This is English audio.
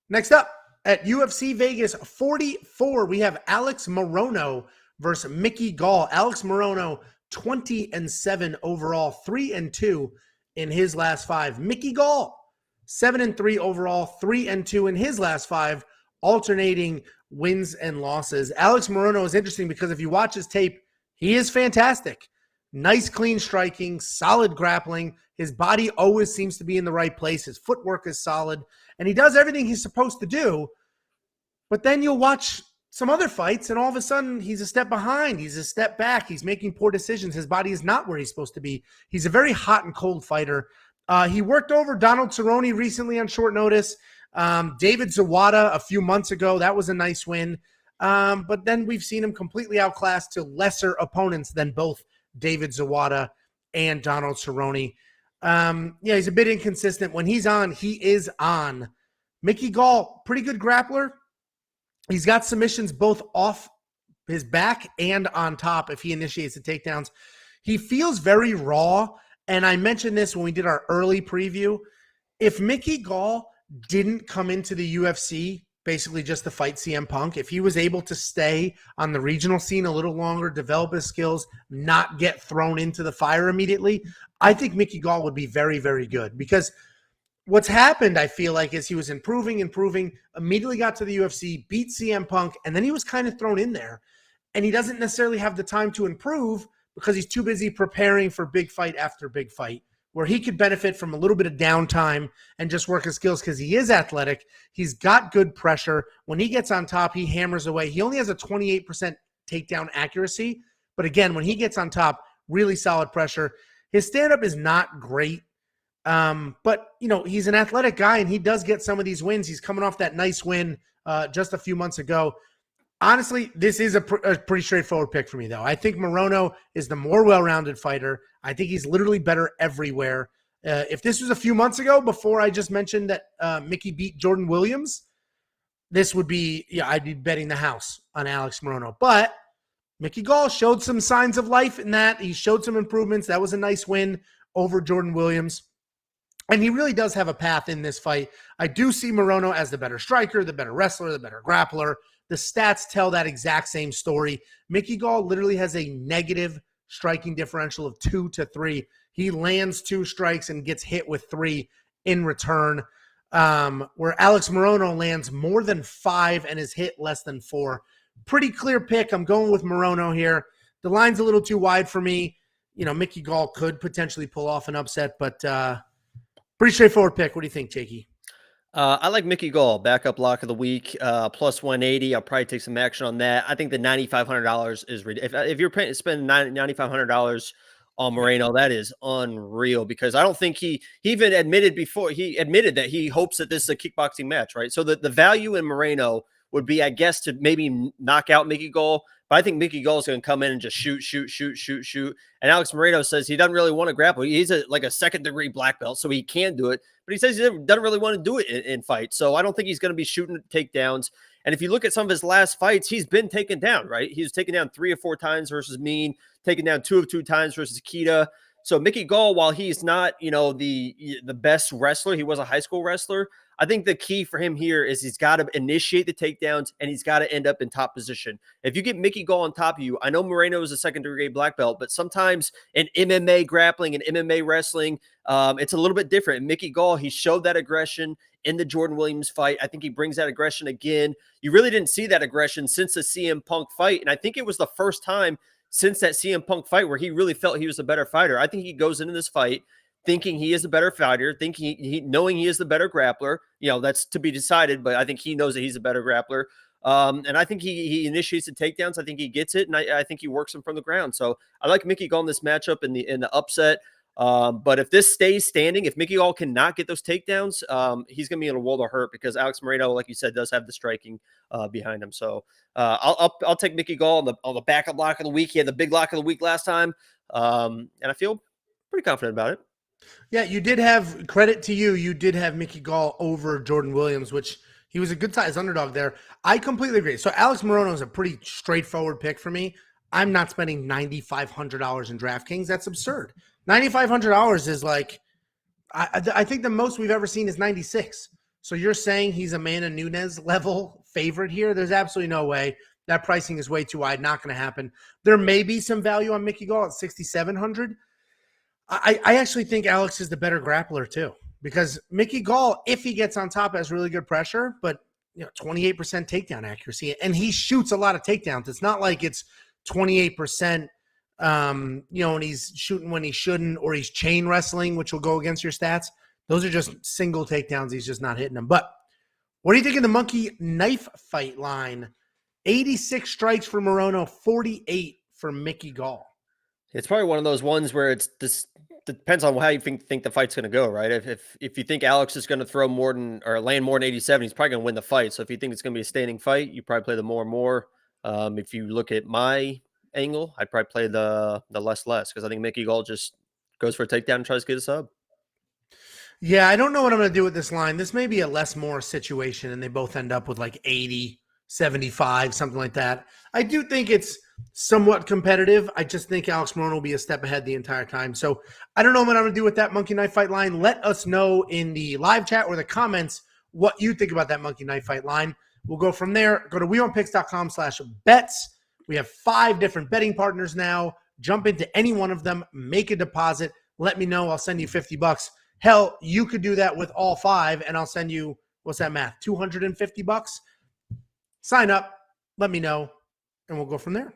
Next up at UFC Vegas 44, we have Alex Morono versus Mickey Gall. Alex Morono, 20-7 overall, 3-2 in his last five. Mickey Gall, 7-3 overall, 3-2 in his last five, alternating wins and losses. Alex Morono is interesting because if you watch his tape, he is fantastic. Nice, clean striking, solid grappling. His body always seems to be in the right place. His footwork is solid, and he does everything he's supposed to do. But then you'll watch some other fights, and all of a sudden, he's a step behind. He's a step back. He's making poor decisions. His body is not where he's supposed to be. He's a very hot and cold fighter. He worked over Donald Cerrone recently on short notice. David Zawada a few months ago. That was a nice win. But then we've seen him completely outclassed to lesser opponents than both David Zawada and Donald Cerrone. He's a bit inconsistent. When he's on, he is on. Mickey Gall, pretty good grappler. He's got submissions both off his back and on top if he initiates the takedowns. He feels very raw, and I mentioned this when we did our early preview. If Mickey Gall didn't come into the UFC basically just to fight CM Punk, if he was able to stay on the regional scene a little longer, develop his skills, not get thrown into the fire immediately, I think Mickey Gall would be very, very good. Because what's happened, I feel like, is he was improving, immediately got to the UFC, beat CM Punk, and then he was kind of thrown in there. And he doesn't necessarily have the time to improve because he's too busy preparing for big fight after big fight, where he could benefit from a little bit of downtime and just work his skills because he is athletic. He's got good pressure. When he gets on top, he hammers away. He only has a 28% takedown accuracy. But again, when he gets on top, really solid pressure. His stand-up is not great. But, he's an athletic guy, and he does get some of these wins. He's coming off that nice win just a few months ago. Honestly, this is a pretty straightforward pick for me, though. I think Morono is the more well-rounded fighter. I think he's literally better everywhere. If this was a few months ago, before I just mentioned that Mickey beat Jordan Williams, this would be, I'd be betting the house on Alex Morono. But Mickey Gall showed some signs of life in that. He showed some improvements. That was a nice win over Jordan Williams. And he really does have a path in this fight. I do see Morono as the better striker, the better wrestler, the better grappler. The stats tell that exact same story. Mickey Gall literally has a negative striking differential of 2-3. He lands 2 strikes and gets hit with 3 in return, where Alex Morono lands more than 5 and is hit less than 4. Pretty clear pick. I'm going with Morono here. The line's a little too wide for me. Mickey Gall could potentially pull off an upset, but pretty straightforward pick. What do you think, Jakey? I like Mickey Gall, backup lock of the week, plus 180. I'll probably take some action on that. I think the $9,500 is ridiculous. If you're spending $9,500 on Moreno, that is unreal, because I don't think he even admitted that he hopes that this is a kickboxing match, right? So the value in Moreno would be, I guess, to maybe knock out Mickey Gall. But I think Mickey Gall is going to come in and just shoot. And Alex Moreno says he doesn't really want to grapple. He's like a second-degree black belt, so he can do it. But he says he doesn't really want to do it in fights. So I don't think he's going to be shooting takedowns. And if you look at some of his last fights, he's been taken down, right? He was taken down 3 or 4 times versus Mean, taken down 2 times versus Kita. So Mickey Gall, while he's not, the best wrestler, he was a high school wrestler. I think the key for him here is he's got to initiate the takedowns, and he's got to end up in top position. If you get Mickey Gall on top of you, I know Moreno is a second-degree black belt, but sometimes in MMA grappling and MMA wrestling, it's a little bit different. And Mickey Gall, he showed that aggression in the Jordan Williams fight. I think he brings that aggression again. You really didn't see that aggression since the CM Punk fight, and I think it was the first time since that CM Punk fight where he really felt he was a better fighter. I think he goes into this fight thinking he is a better fighter, knowing he is the better grappler. That's to be decided, but I think he knows that he's a better grappler. And I think he initiates the takedowns. I think he gets it, and I think he works him from the ground. So I like Mickey Gall in this matchup in the upset. But if this stays standing, if Mickey Gall cannot get those takedowns, he's going to be in a world of hurt, because Alex Moreno, like you said, does have the striking behind him. So I'll take Mickey Gall on the backup lock of the week. He had the big lock of the week last time, and I feel pretty confident about it. Yeah, you did have credit to you. You did have Mickey Gall over Jordan Williams, which he was a good size underdog there. I completely agree. So Alex Morono is a pretty straightforward pick for me. I'm not spending $9,500 in DraftKings. That's absurd. $9,500 is like, I think the most we've ever seen is 96. So you're saying he's Amanda Nunes level favorite here? There's absolutely no way. That pricing is way too wide. Not going to happen. There may be some value on Mickey Gall at 6,700. I actually think Alex is the better grappler too, because Mickey Gall, if he gets on top, has really good pressure, but 28% takedown accuracy, and he shoots a lot of takedowns. It's not like it's 28%, and he's shooting when he shouldn't, or he's chain wrestling, which will go against your stats. Those are just single takedowns. He's just not hitting them. But what do you think of the monkey knife fight line? 86 strikes for Morono, 48 for Mickey Gall. It's probably one of those ones where it's this depends on how you think the fight's going to go, right? If you think Alex is going to throw more than or land more than 87, he's probably going to win the fight. So if you think it's going to be a standing fight, you probably play the more and more. If you look at my angle, I'd probably play the less because I think Mickey Gall just goes for a takedown and tries to get a sub. Yeah, I don't know what I'm going to do with this line. This may be a less more situation, and they both end up with like 80, 75, something like that. I do think it's somewhat competitive. I just think Alex Morono will be a step ahead the entire time. So I don't know what I'm going to do with that monkey knife fight line. Let us know in the live chat or the comments what you think about that monkey knife fight line. We'll go from there. Go to wewantpicks.com/bets. We have 5 different betting partners now. Jump into any one of them. Make a deposit. Let me know. I'll send you $50. Hell, you could do that with all 5, and I'll send you, what's that math, $250? Sign up. Let me know, and we'll go from there.